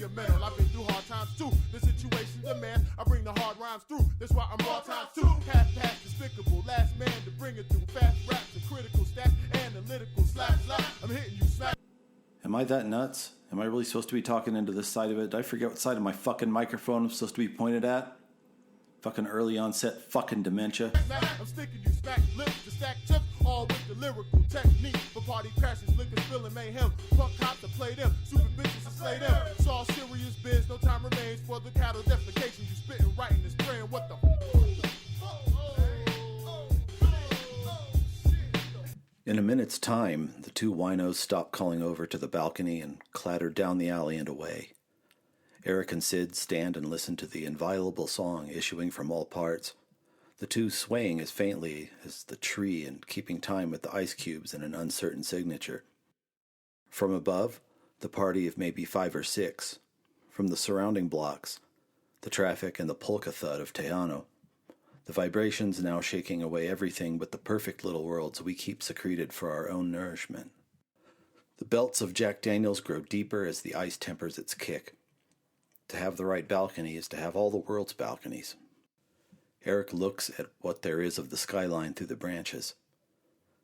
mental. I've been through hard times too. The situation demand I bring the hard rhymes through. That's why I'm raw times too. Half-past despicable, last man to bring it through. Fast raps and critical stats, analytical slap. I'm hitting you smack. Am I that nuts? Am I really supposed to be talking into this side of it? Did I forget what side of my fucking microphone I'm supposed to be pointed at? Fucking early onset fucking dementia. I'm sticking you smack lips to stack chips, all with the lyrical technique. For party crashes, liquor spilling mayhem. Punk cops to play them, super bitches to slay them. It's all serious biz, no time remains for the cattle defecation. You spitting right in this train, what the In a minute's time, the two winos stopped calling over to the balcony and clattered down the alley and away. Eric and Sid stand and listen to the inviolable song issuing from all parts, the two swaying as faintly as the tree and keeping time with the ice cubes in an uncertain signature. From above, the party of maybe 5 or 6. From the surrounding blocks, the traffic and the polka thud of Tejano. The vibrations now shaking away everything but the perfect little worlds we keep secreted for our own nourishment. The belts of Jack Daniels grow deeper as the ice tempers its kick. To have the right balcony is to have all the world's balconies. Eric looks at what there is of the skyline through the branches.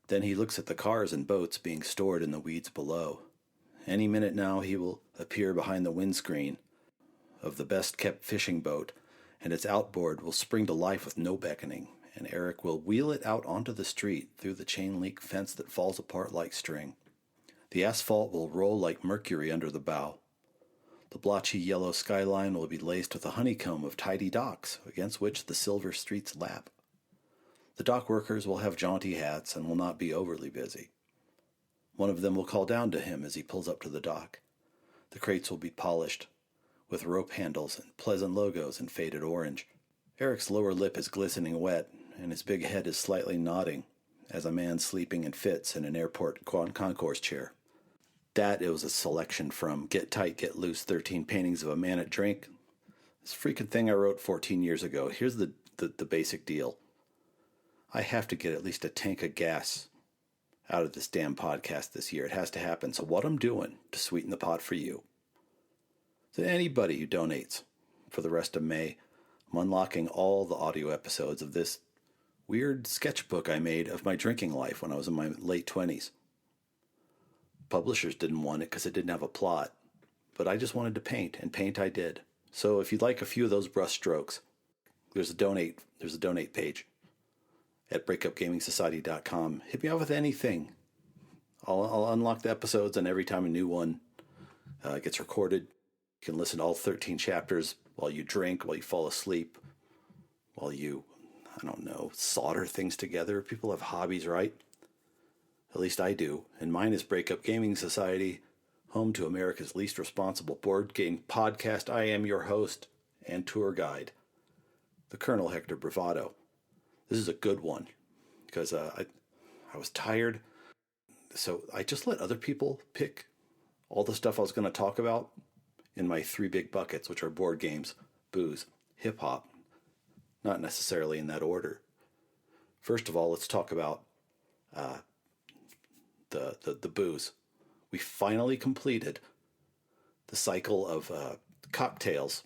Then he looks at the cars and boats being stored in the weeds below. Any minute now he will appear behind the windscreen of the best-kept fishing boat, and its outboard will spring to life with no beckoning, and Eric will wheel it out onto the street through the chain-link fence that falls apart like string. The asphalt will roll like mercury under the bow. The blotchy yellow skyline will be laced with a honeycomb of tidy docks against which the silver streets lap. The dock workers will have jaunty hats and will not be overly busy. One of them will call down to him as he pulls up to the dock. The crates will be polished, with rope handles and pleasant logos in faded orange. Eric's lower lip is glistening wet, and his big head is slightly nodding, as a man sleeping in fits in an airport concourse chair. That was a selection from Get Tight, Get Loose, 13 Paintings of a Man at Drink. This freaking thing I wrote 14 years ago. Here's the basic deal. I have to get at least a tank of gas out of this damn podcast this year. It has to happen. So what I'm doing to sweeten the pot for you, to anybody who donates for the rest of May, I'm unlocking all the audio episodes of this weird sketchbook I made of my drinking life when I was in my late 20s. Publishers didn't want it because it didn't have a plot, but I just wanted to paint, and paint I did. So if you'd like a few of those brush strokes, there's a donate page at breakupgamingsociety.com. Hit me up with anything. I'll unlock the episodes, and every time a new one gets recorded, you can listen to all 13 chapters while you drink, while you fall asleep, while you, solder things together. People have hobbies, right? At least I do, and mine is Breakup Gaming Society, home to America's least responsible board game podcast. I am your host and tour guide, the Colonel Hector Bravado. This is a good one, because I was tired, so I just let other people pick all the stuff I was going to talk about in my 3 big buckets, which are board games, booze, hip-hop, not necessarily in that order. First of all, let's talk about the booze. We finally completed the cycle of cocktails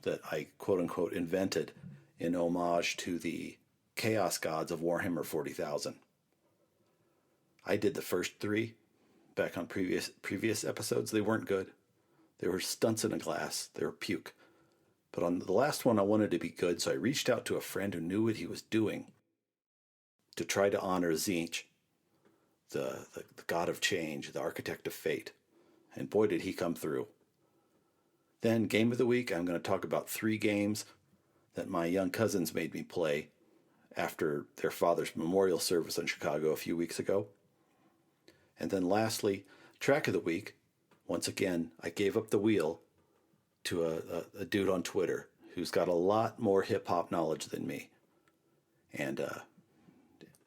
that I quote-unquote invented in homage to the chaos gods of Warhammer 40,000. I did the first 3 back on previous episodes. They weren't good. They were stunts in a glass. They were puke. But on the last one, I wanted to be good, so I reached out to a friend who knew what he was doing to try to honor Tzeentch, the god of change, the architect of fate. And boy, did he come through. Then, game of the week, I'm going to talk about 3 games that my young cousins made me play after their father's memorial service in Chicago a few weeks ago. And then lastly, track of the week. Once again, I gave up the wheel to a dude on Twitter who's got a lot more hip-hop knowledge than me. And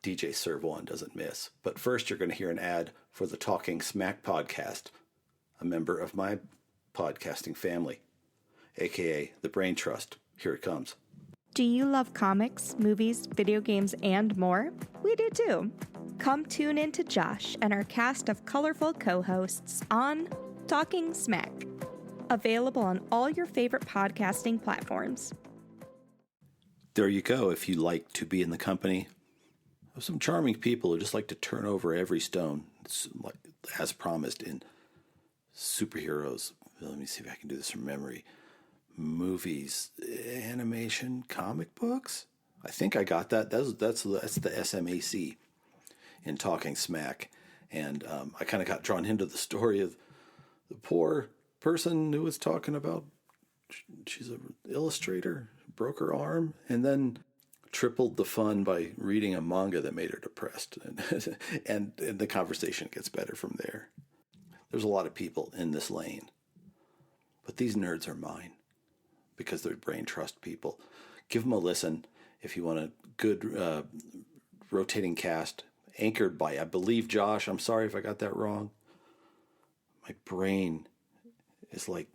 DJ Serve One doesn't miss. But first, you're going to hear an ad for the Talking Smack podcast, a member of my podcasting family, a.k.a. the Brain Trust. Here it comes. Do you love comics, movies, video games, and more? We do too. Come tune in to Josh and our cast of colorful co-hosts on Talking Smack, Available on all your favorite podcasting platforms. There you go, if you like to be in the company of some charming people who just like to turn over every stone, as promised in superheroes. Let me see if I can do this from memory. Movies, animation, comic books. I think I got that. That's the SMAC in Talking Smack, and I kind of got drawn into the story of the poor person who was talking about. She's an illustrator, broke her arm, and then tripled the fun by reading a manga that made her depressed, and the conversation gets better from there. There's a lot of people in this lane, but these nerds are mine because they're brain trust people. Give them a listen if you want a good rotating cast anchored by, I believe, Josh. I'm sorry if I got that wrong. My brain is like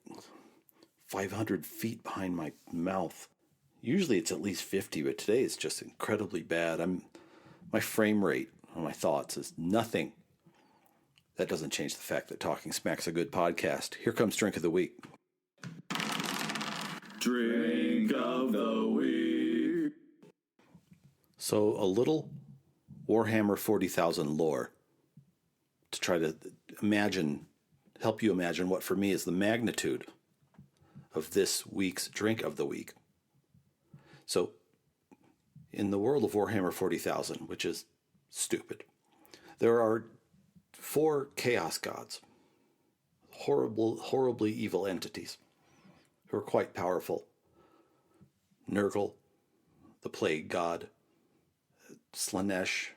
500 feet behind my mouth. Usually it's at least 50, but today it's just incredibly bad. My frame rate on my thoughts is nothing. That doesn't change the fact that Talking Smack's a good podcast. Here comes Drink of the Week. Drink of the Week. So a little Warhammer 40,000 lore to try to help you imagine what for me is the magnitude of this week's Drink of the Week. So in the world of Warhammer 40,000, which is stupid, there are 4 chaos gods, horribly evil entities who are quite powerful. Nurgle, the plague god, Slanesh,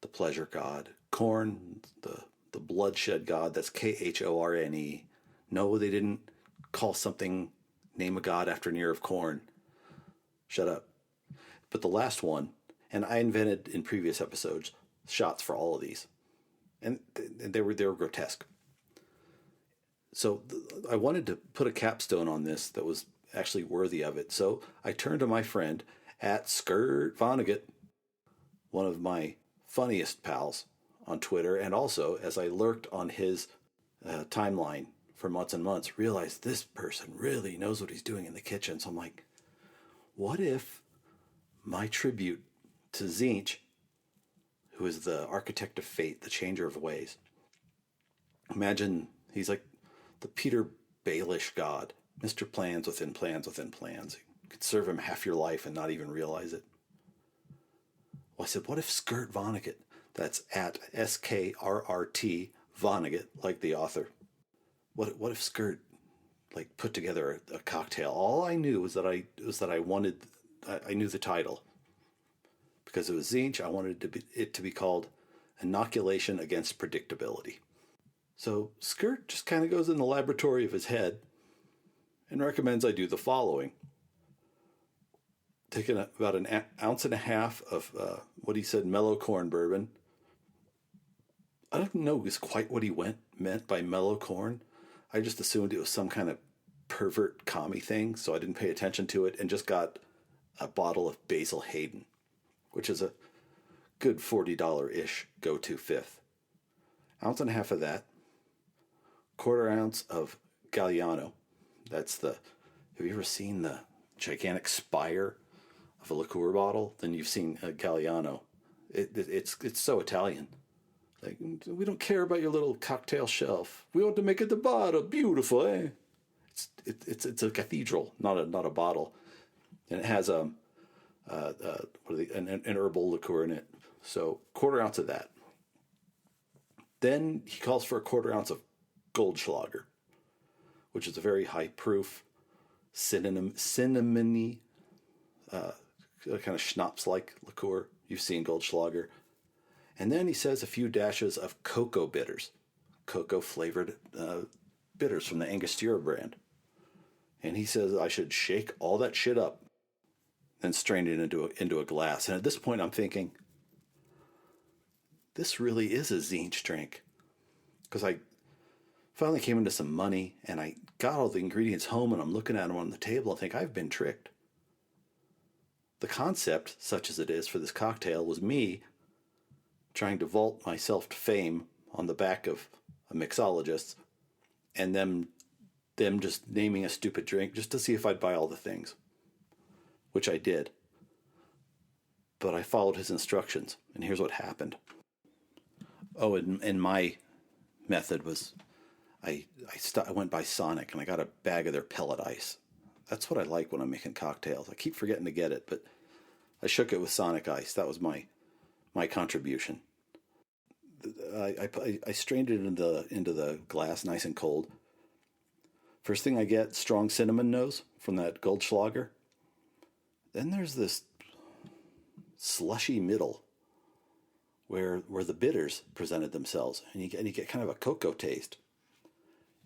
the pleasure god, Khorne, the bloodshed god, that's Khorne. No, they didn't name a god after Nyr of Khorne. Shut up. But the last one, and I invented in previous episodes shots for all of these, and they were grotesque. So I wanted to put a capstone on this that was actually worthy of it. So I turned to my friend at Skirt Vonnegut, one of my funniest pals on Twitter, and also as I lurked on his timeline for months and months, realized this person really knows what he's doing in the kitchen. So I'm like, what if my tribute to Tzeentch, who is the architect of fate, the changer of ways, imagine he's like the Peter Baelish god, Mr. Plans within plans within plans. You could serve him half your life and not even realize it. Well, I said, what if Skirt Vonnegut, that's at SKRRT Vonnegut, like the author, what if Skirt put together a cocktail? All I knew was that I knew the title because it was Tzeentch. I wanted it to be called Inoculation Against Predictability. So Skirt just kind of goes in the laboratory of his head and recommends I do the following. Taking about an ounce and a half of what he said mellow corn bourbon. I don't know is quite what he meant by mellow corn. I just assumed it was some kind of pervert commie thing, so I didn't pay attention to it and just got a bottle of Basil Hayden, which is a good $40-ish go-to fifth. Ounce and a half of that. Quarter ounce of Galliano. Have you ever seen the gigantic spire of a liqueur bottle? Then you've seen Galliano. It's so Italian. We don't care about your little cocktail shelf. We want to make it the bottle beautiful, eh? It's a cathedral, not a bottle, and it has an herbal liqueur in it. So quarter ounce of that. Then he calls for a quarter ounce of Goldschlager, which is a very high proof, cinnamony, kind of schnapps-like liqueur. You've seen Goldschlager. And then he says a few dashes of cocoa bitters, cocoa-flavored bitters from the Angostura brand. And he says I should shake all that shit up and strain it into a glass. And at this point, I'm thinking, this really is a Tzeentch drink. Because I finally came into some money, and I got all the ingredients home, and I'm looking at them on the table and think, I've been tricked. The concept, such as it is for this cocktail, was me trying to vault myself to fame on the back of a mixologist, and them them just naming a stupid drink just to see if I'd buy all the things, which I did. But I followed his instructions, and here's what happened. Oh, and my method was I went by Sonic, and I got a bag of their pellet ice. That's what I like when I'm making cocktails. I keep forgetting to get it, but I shook it with Sonic ice. That was my contribution. I strained it into the glass, nice and cold. First thing I get, strong cinnamon nose from that Goldschlager. Then there's this slushy middle where the bitters presented themselves, and you get kind of a cocoa taste.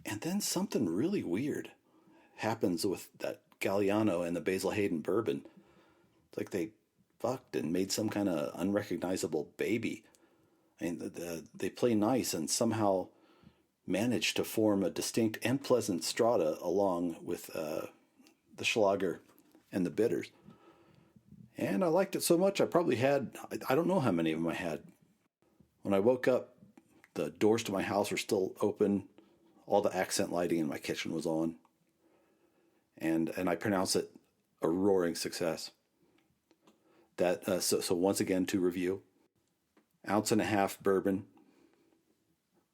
And then something really weird happens with that Galliano and the Basil Hayden bourbon. It's like they fucked and made some kind of unrecognizable baby. I mean, they play nice and somehow managed to form a distinct and pleasant strata along with the Schlager and the bitters. And I liked it so much, I probably had, I don't know how many of them I had. When I woke up, the doors to my house were still open. All the accent lighting in my kitchen was on. And I pronounce it a roaring success. So once again, to review, 1.5 ounces bourbon,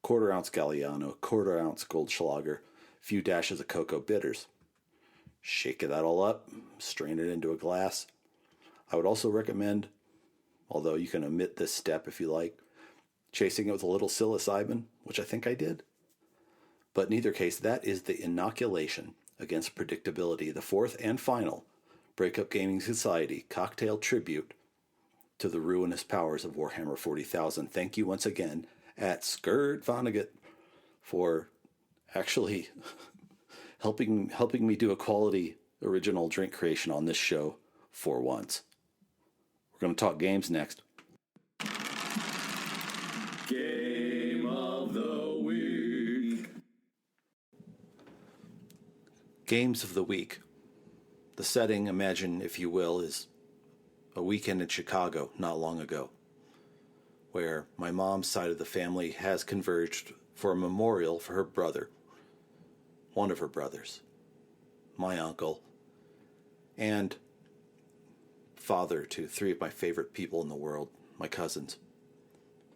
1/4 ounce Galliano, 1/4 ounce Goldschlager, a few dashes of cocoa bitters. Shake that all up, strain it into a glass. I would also recommend, although you can omit this step if you like, chasing it with a little psilocybin, which I think I did. But in either case, that is the inoculation against predictability, the fourth and final Breakup Gaming Society cocktail tribute to the ruinous powers of Warhammer 40,000. Thank you once again at Skird Vonnegut for actually helping me do a quality original drink creation on this show for once. We're going to talk games next. Game of the Week. Games of the Week. The setting, imagine, if you will, is a weekend in Chicago not long ago, where my mom's side of the family has converged for a memorial for her brother, one of her brothers, my uncle, and father to 3 of my favorite people in the world, my cousins.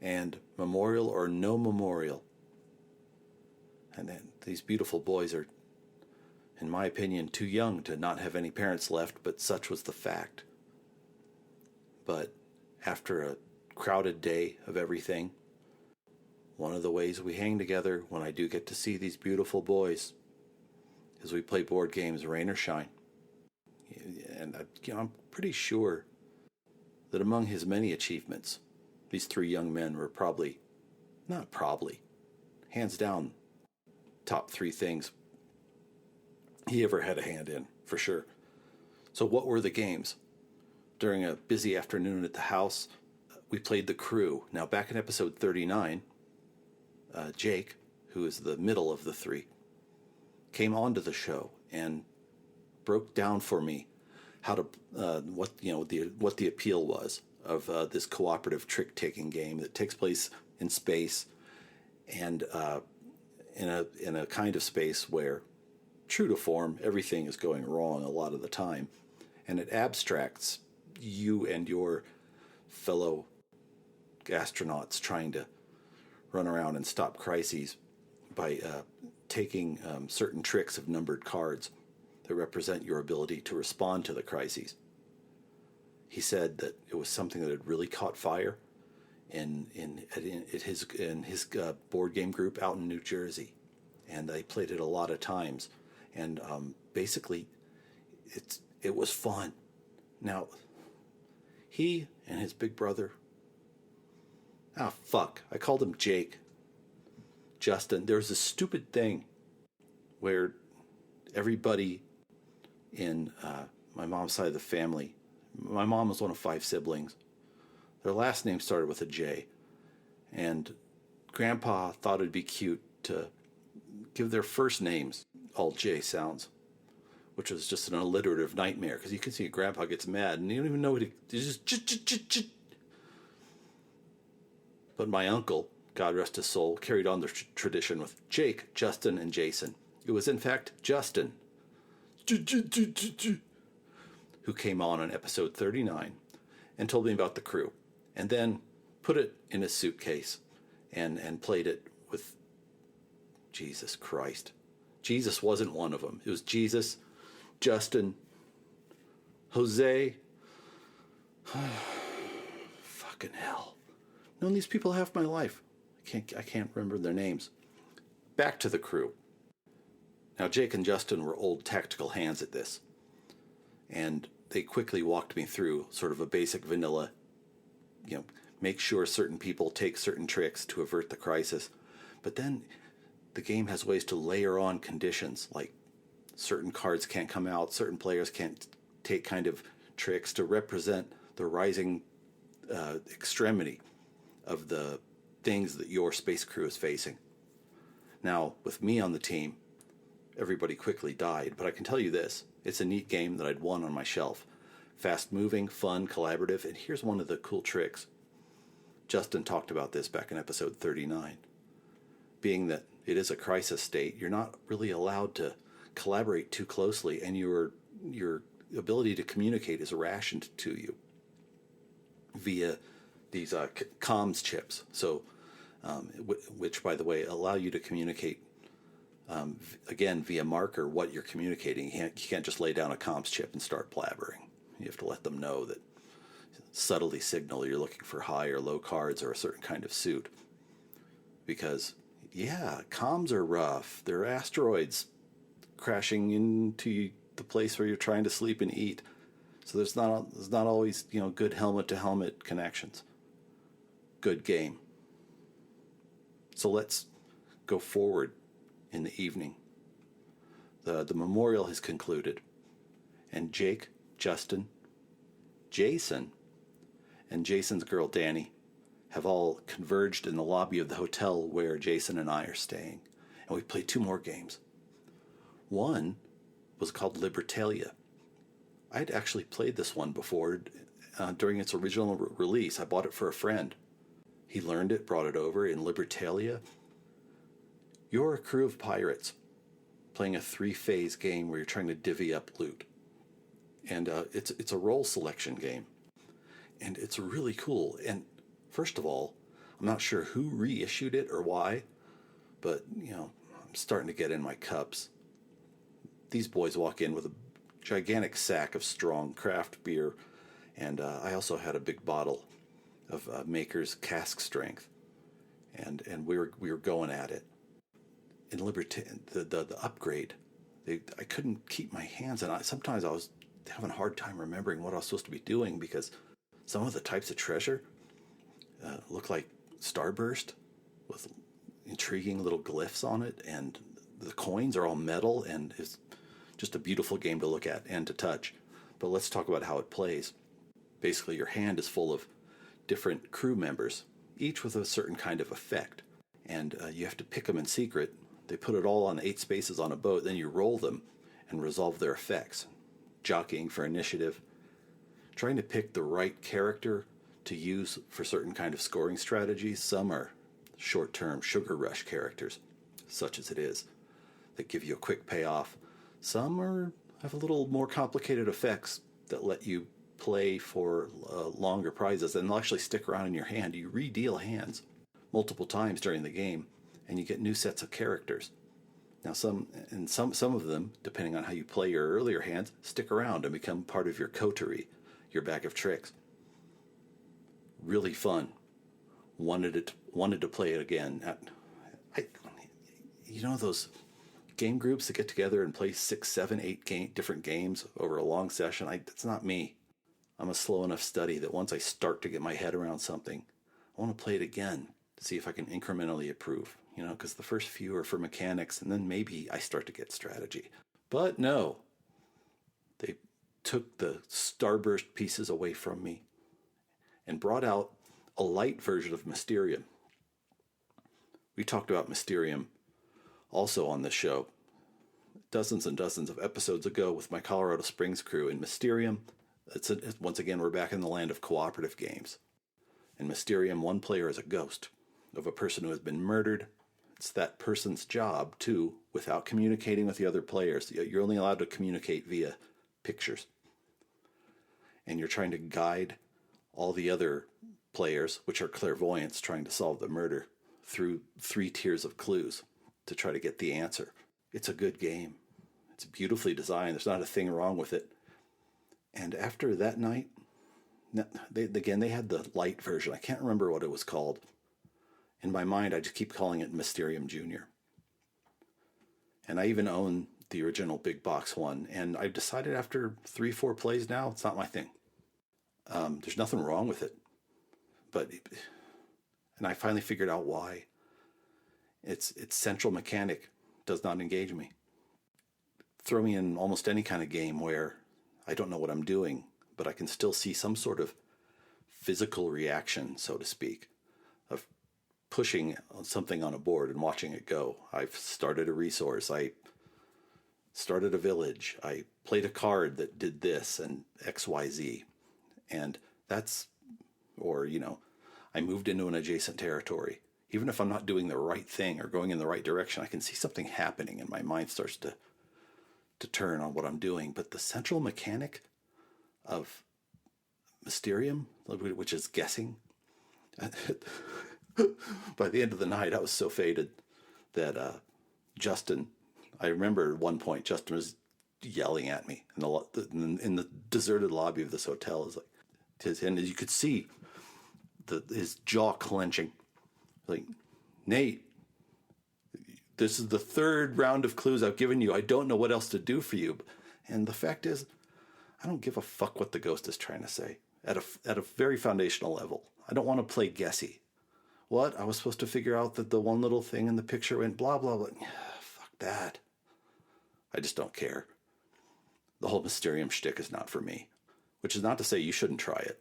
And memorial or no memorial. And then these beautiful boys are, in my opinion, too young to not have any parents left, but such was the fact. But after a crowded day of everything, one of the ways we hang together when I do get to see these beautiful boys is we play board games, rain or shine. And I'm pretty sure that among his many achievements, these 3 young men were hands down, top 3 things he ever had a hand in, for sure. So what were the games? During a busy afternoon at the house, we played The Crew. Now, back in episode 39, Jake, who is the middle of the 3, came onto the show and broke down for me how to what the appeal was of this cooperative trick-taking game that takes place in space and in a kind of space where, true to form, everything is going wrong a lot of the time, and it abstracts you and your fellow astronauts trying to run around and stop crises by taking certain tricks of numbered cards that represent your ability to respond to the crises. He said that it was something that had really caught fire in his board game group out in New Jersey, and they played it a lot of times. And basically, it was fun. Now, he and his big brother, I called him Jake. Justin, there was a stupid thing where everybody in my mom's side of the family, my mom was one of 5 siblings. Their last name started with a J. And Grandpa thought it'd be cute to give their first names all J sounds, which was just an alliterative nightmare, because you can see Grandpa gets mad and you don't even know what he's just. But my uncle, God rest his soul, carried on the tradition with Jake, Justin, and Jason. It was, in fact, Justin, who came on episode 39 and told me about the crew, and then put it in a suitcase and played it with Jesus Christ. Jesus wasn't one of them. It was Jesus, Justin, Jose. Fucking hell. Known these people half my life. I can't remember their names. Back to the crew. Now, Jake and Justin were old tactical hands at this, and they quickly walked me through sort of a basic vanilla, make sure certain people take certain tricks to avert the crisis. But then the game has ways to layer on conditions, like certain cards can't come out, certain players can't take kind of tricks to represent the rising extremity of the things that your space crew is facing. Now, with me on the team, everybody quickly died, but I can tell you this, it's a neat game that I'd won on my shelf. Fast-moving, fun, collaborative, and here's one of the cool tricks. Justin talked about this back in episode 39. Being that it is a crisis state, you're not really allowed to collaborate too closely, and your ability to communicate is rationed to you via these comms chips. So, which, by the way, allow you to communicate again via marker what you're communicating. You can't just lay down a comms chip and start blabbering. You have to let them know that, subtly signal you're looking for high or low cards or a certain kind of suit. Because, yeah, comms are rough. They're asteroids crashing into the place where you're trying to sleep and eat. So there's not always, good helmet-to-helmet connections. Good game. So let's go forward in the evening. The memorial has concluded, and Jake, Justin, Jason, and Jason's girl Danny have all converged in the lobby of the hotel where Jason and I are staying, and we played 2 more games. One was called Libertalia. I'd actually played this one before during its original release. I bought it for a friend. He learned it, brought it over. In Libertalia, you're a crew of pirates playing a 3-phase game where you're trying to divvy up loot. And it's a role selection game. And it's really cool. And first of all, I'm not sure who reissued it or why, but, I'm starting to get in my cups. These boys walk in with a gigantic sack of strong craft beer, and I also had a big bottle of Maker's cask strength, and we were going at it. In the upgrade, I couldn't keep my hands, and sometimes I was having a hard time remembering what I was supposed to be doing, because some of the types of treasure look like starburst with intriguing little glyphs on it, and the coins are all metal, and it's just a beautiful game to look at and to touch. But let's talk about how it plays. Basically, your hand is full of different crew members, each with a certain kind of effect, and you have to pick them in secret. They put it all on 8 spaces on a boat, then you roll them and resolve their effects, jockeying for initiative, trying to pick the right character to use for certain kind of scoring strategies. Some are short-term sugar rush characters, such as it is, that give you a quick payoff. Some have a little more complicated effects that let you play for longer prizes, and they'll actually stick around in your hand. You re-deal hands multiple times during the game, and you get new sets of characters. Now, some of them, depending on how you play your earlier hands, stick around and become part of your coterie, your bag of tricks. Really fun. Wanted to play it again. Those game groups that get together and play 6, 7, 8 different games over a long session. That's not me. I'm a slow enough study that once I start to get my head around something, I want to play it again to see if I can incrementally improve. Because the first few are for mechanics, and then maybe I start to get strategy. But no, they took the starburst pieces away from me and brought out a light version of Mysterium. We talked about Mysterium also on this show dozens and dozens of episodes ago with my Colorado Springs crew. In Mysterium, once again, we're back in the land of cooperative games. In Mysterium, one player is a ghost of a person who has been murdered. it's that person's job to, without communicating with the other players, you're only allowed to communicate via pictures. And you're trying to guide all the other players, which are clairvoyants trying to solve the murder, through 3 tiers of clues to try to get the answer. It's a good game. It's beautifully designed. There's not a thing wrong with it. And after that night, they had the light version. I can't remember what it was called. In my mind, I just keep calling it Mysterium Jr. And I even own the original big box one. And I've decided after 3-4 plays now, it's not my thing. There's nothing wrong with it. And I finally figured out why. Its central mechanic does not engage me. Throw me in almost any kind of game where I don't know what I'm doing, but I can still see some sort of physical reaction, so to speak, of pushing something on a board and watching it go. I've started a resource. I started a village. I played a card that did this and XYZ. And that's, or, I moved into an adjacent territory. Even if I'm not doing the right thing or going in the right direction, I can see something happening and my mind starts to turn on what I'm doing. But the central mechanic of Mysterium, which is guessing, by the end of the night, I was so faded that Justin, I remember at one point, Justin was yelling at me in the deserted lobby of this hotel. And as you could see, his jaw clenching. Like, Nate, this is the 3rd round of clues I've given you. I don't know what else to do for you. And the fact is, I don't give a fuck what the ghost is trying to say at a very foundational level. I don't want to play guessy. What? I was supposed to figure out that the one little thing in the picture went blah, blah, blah. Fuck that. I just don't care. The whole Mysterium shtick is not for me, which is not to say you shouldn't try it.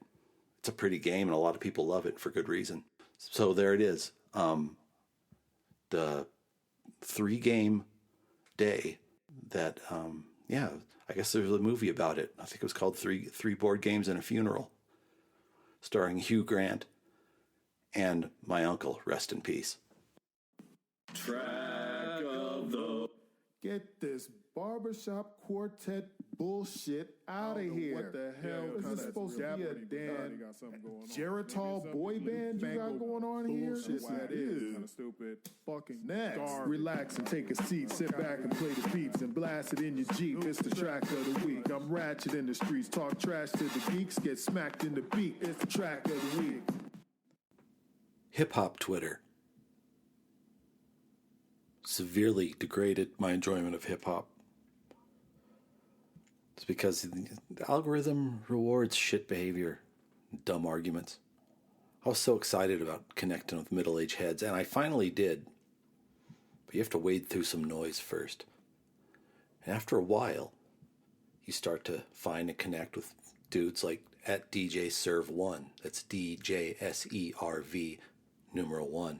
It's a pretty game, and a lot of people love it for good reason. So there it is. The 3-game day that, I guess there's a movie about it. I think it was called Three Board Games and a Funeral, starring Hugh Grant and my uncle, rest in peace. Track of the... Get this barbershop quartet bullshit out of here. What the hell? Is this supposed to be a damn Geritol boy band you got going on here? Bullshit that is. Kind of stupid. Fucking next. Garbage. Relax and take a seat. Sit back and play the beats and blast it in your Jeep. It's the track of the week. I'm ratchet in the streets. Talk trash to the geeks. Get smacked in the beat. It's the track of the week. Hip-hop Twitter severely degraded my enjoyment of hip-hop. It's because the algorithm rewards shit behavior, dumb arguments. I was so excited about connecting with middle-aged heads, and I finally did. But you have to wade through some noise first. And after a while, you start to find and connect with dudes like at DJ Serve1. That's DJSERV numeral 1.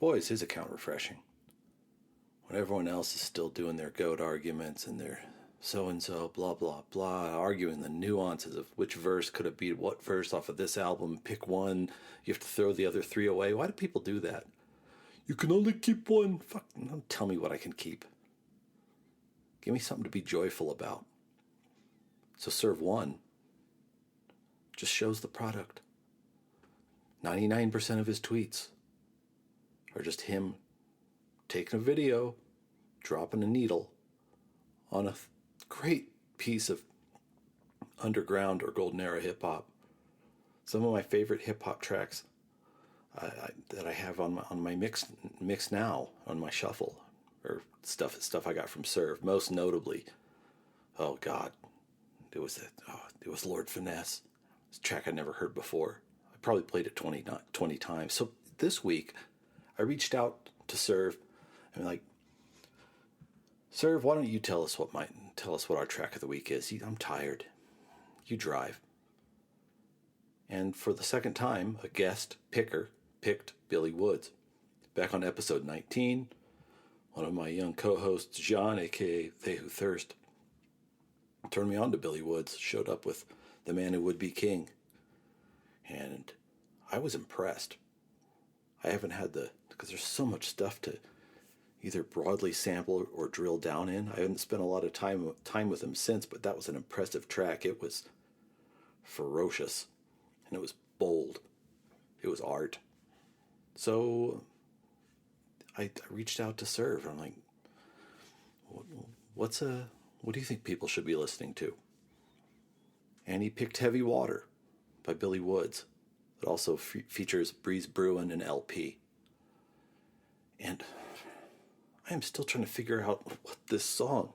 Boy, is his account refreshing. When everyone else is still doing their goat arguments and their so-and-so, blah, blah, blah, arguing the nuances of which verse could have beat what verse off of this album, pick one, you have to throw the other 3 away. Why do people do that? You can only keep one. Fuck, don't tell me what I can keep. Give me something to be joyful about. So Serve 1 just shows the product. 99% of his tweets are just him taking a video, dropping a needle on a great piece of underground or golden era hip-hop. Some of my favorite hip-hop tracks that I have on my mix now, on my shuffle, or stuff I got from Serve. Most notably, oh God, it was Lord Finesse. It's a track I never heard before. I probably played it 20 times. So this week, I reached out to Serve and like, Serve, why don't you tell us what our track of the week is? I'm tired. You drive. And for the second time, a guest picker picked Billy Woods. Back on episode 19, one of my young co-hosts, John, a.k.a. They Who Thirst, turned me on to Billy Woods, showed up with The Man Who Would Be King. And I was impressed. I haven't had the because there's so much stuff to either broadly sample or drill down in. I haven't spent a lot of time with him since, but that was an impressive track. It was ferocious, and it was bold. It was art. So I reached out to Serve. I'm like, what do you think people should be listening to? And he picked Heavy Water by Billy Woods. It also features Breeze Bruin and LP. And I am still trying to figure out what this song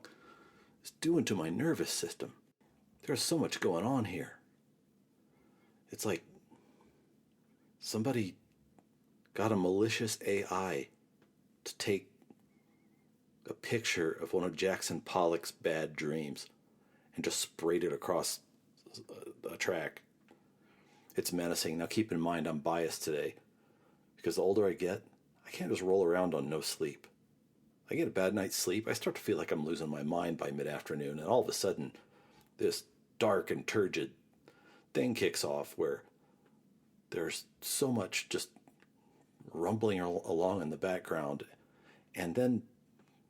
is doing to my nervous system. There's so much going on here. It's like somebody got a malicious AI to take a picture of one of Jackson Pollock's bad dreams and just sprayed it across a track. It's menacing. Now keep in mind I'm biased today, because the older I get, I can't just roll around on no sleep. I get a bad night's sleep, I start to feel like I'm losing my mind by mid-afternoon, and all of a sudden this dark and turgid thing kicks off where there's so much just rumbling along in the background, and then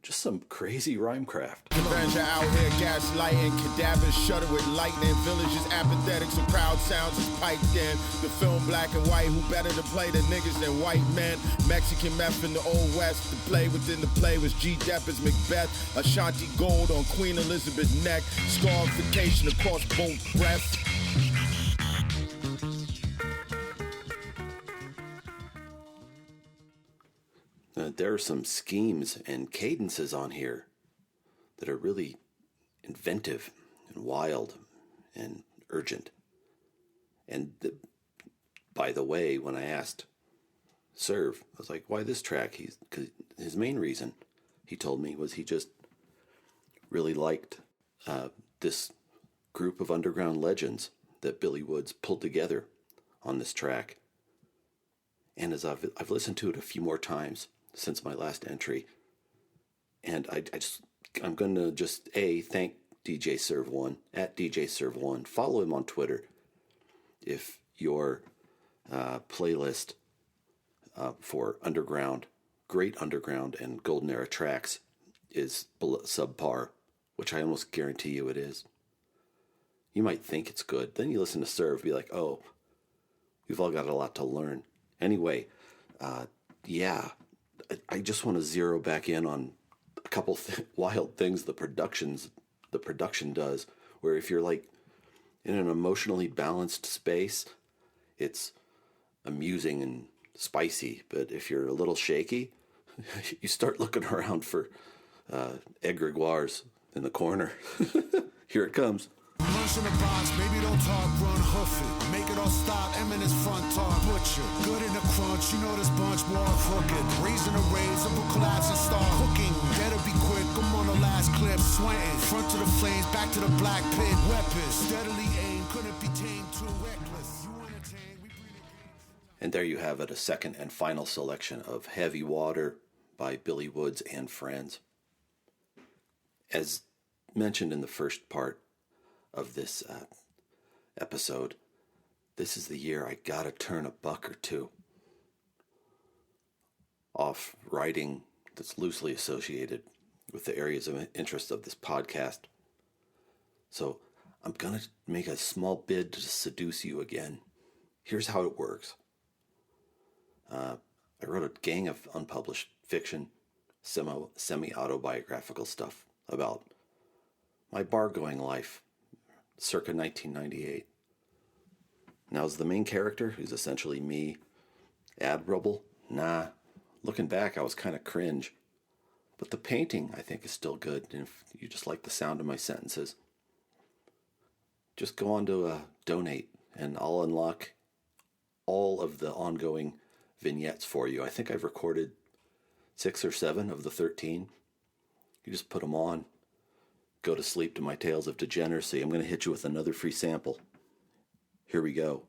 just some crazy rhyme craft. Avenger out here gaslighting, cadavers shudder with lightning, villages apathetic, so crowd sounds is piped in. The film Black and White, who better to play the niggas than white men? Mexican meth in the Old West, the play within the play was G. Deppers, Macbeth, Ashanti Gold on Queen Elizabeth's neck, scarification across both breasts. There are some schemes and cadences on here that are really inventive and wild and urgent. And by the way, when I asked Serve, I was like, why this track? Cause his main reason, he told me, was he just really liked this group of underground legends that Billy Woods pulled together on this track. And as I've listened to it a few more times since my last entry, and I'm going to just thank DJ Serve One at DJ Serve One. Follow him on Twitter if your playlist for great underground and golden era tracks is subpar, which I almost guarantee you it is. You might think it's good, then you listen to Serve, be like, oh, we've all got a lot to learn. Anyway, I just want to zero back in on a couple wild things the production does, where if you're like in an emotionally balanced space, it's amusing and spicy. But if you're a little shaky, you start looking around for egregoires in the corner. Here it comes. Lunch in the box, baby don't talk, run, hoof it. Make it all stop, Eminem's front talk, butcher. Good in the crunch, you know this bunch more crooked. Raising the raise, up a collapse and start cooking. Better be quick, I'm on the last clip, sweating. Front to the flames, back to the black pit. Weapons, steadily aim, couldn't be tamed, too reckless. You entertain, we breathe again. And there you have it, a second and final selection of Heavy Water by Billy Woods and Friends. As mentioned in the first part of this episode, this is the year I gotta turn $1 or $2 off writing that's loosely associated with the areas of interest of this podcast. So I'm gonna make a small bid to seduce you again. Here's how it works. I wrote a gang of unpublished fiction, semi-autobiographical stuff about my bar-going life circa 1998. Now, is the main character, who's essentially me, admirable? Nah. Looking back, I was kind of cringe. But the painting, I think, is still good. And if you just like the sound of my sentences, just go on to donate, and I'll unlock all of the ongoing vignettes for you. I think I've recorded 6 or 7 of the 13. You just put them on. Go to sleep to my tales of degeneracy. I'm going to hit you with another free sample. Here we go.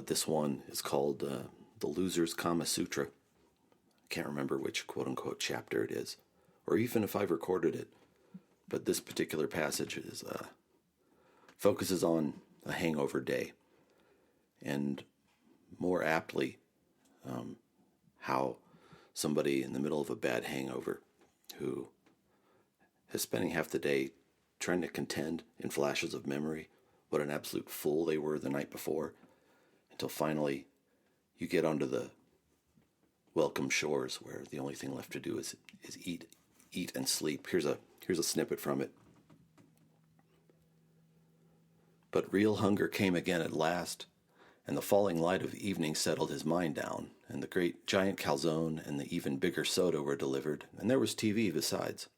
This one is called The Loser's Kama Sutra. I can't remember which quote-unquote chapter it is, or even if I've recorded it. But this particular passage is focuses on a hangover day. And more aptly, how somebody in the middle of a bad hangover who is spending half the day trying to contend in flashes of memory what an absolute fool they were the night before, until finally you get onto the welcome shores where the only thing left to do is eat and sleep. Here's a snippet from it. But real hunger came again at last, and the falling light of evening settled his mind down, and the great giant calzone and the even bigger soda were delivered, and there was TV besides.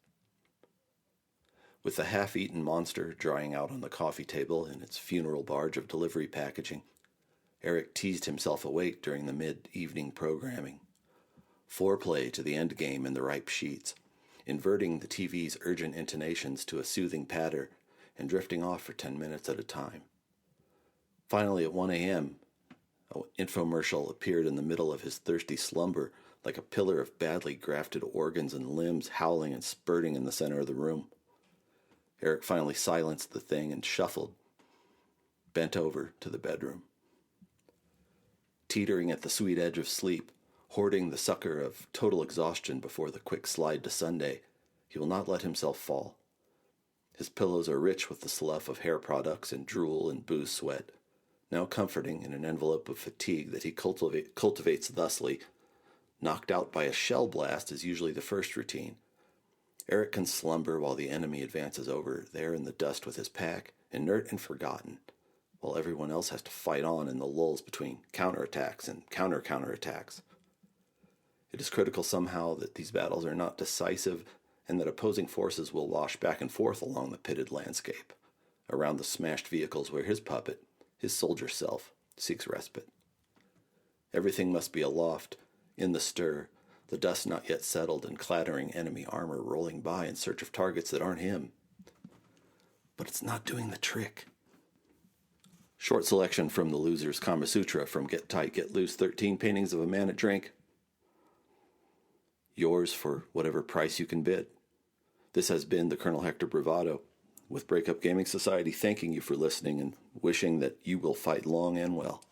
With the half-eaten monster drying out on the coffee table in its funeral barge of delivery packaging, Eric teased himself awake during the mid-evening programming. Foreplay to the end game in the ripe sheets, inverting the TV's urgent intonations to a soothing patter and drifting off for 10 minutes at a time. Finally, at 1 a.m., an infomercial appeared in the middle of his thirsty slumber like a pillar of badly grafted organs and limbs howling and spurting in the center of the room. Eric finally silenced the thing and shuffled, bent over to the bedroom. Teetering at the sweet edge of sleep, hoarding the succor of total exhaustion before the quick slide to Sunday, he will not let himself fall. His pillows are rich with the slough of hair products and drool and booze sweat, now comforting in an envelope of fatigue that he cultivates thusly. Knocked out by a shell blast is usually the first routine. Eric can slumber while the enemy advances over there in the dust with his pack, inert and forgotten, while everyone else has to fight on in the lulls between counterattacks and counterattacks. It is critical somehow that these battles are not decisive and that opposing forces will wash back and forth along the pitted landscape, around the smashed vehicles where his puppet, his soldier self, seeks respite. Everything must be aloft, in the stir, the dust not yet settled and clattering enemy armor rolling by in search of targets that aren't him. But it's not doing the trick. Short selection from the Loser's Kama Sutra from Get Tight, Get Loose, 13 Paintings of a Man at Drink. Yours for whatever price you can bid. This has been the Colonel Hector Bravado, with Breakup Gaming Society thanking you for listening and wishing that you will fight long and well.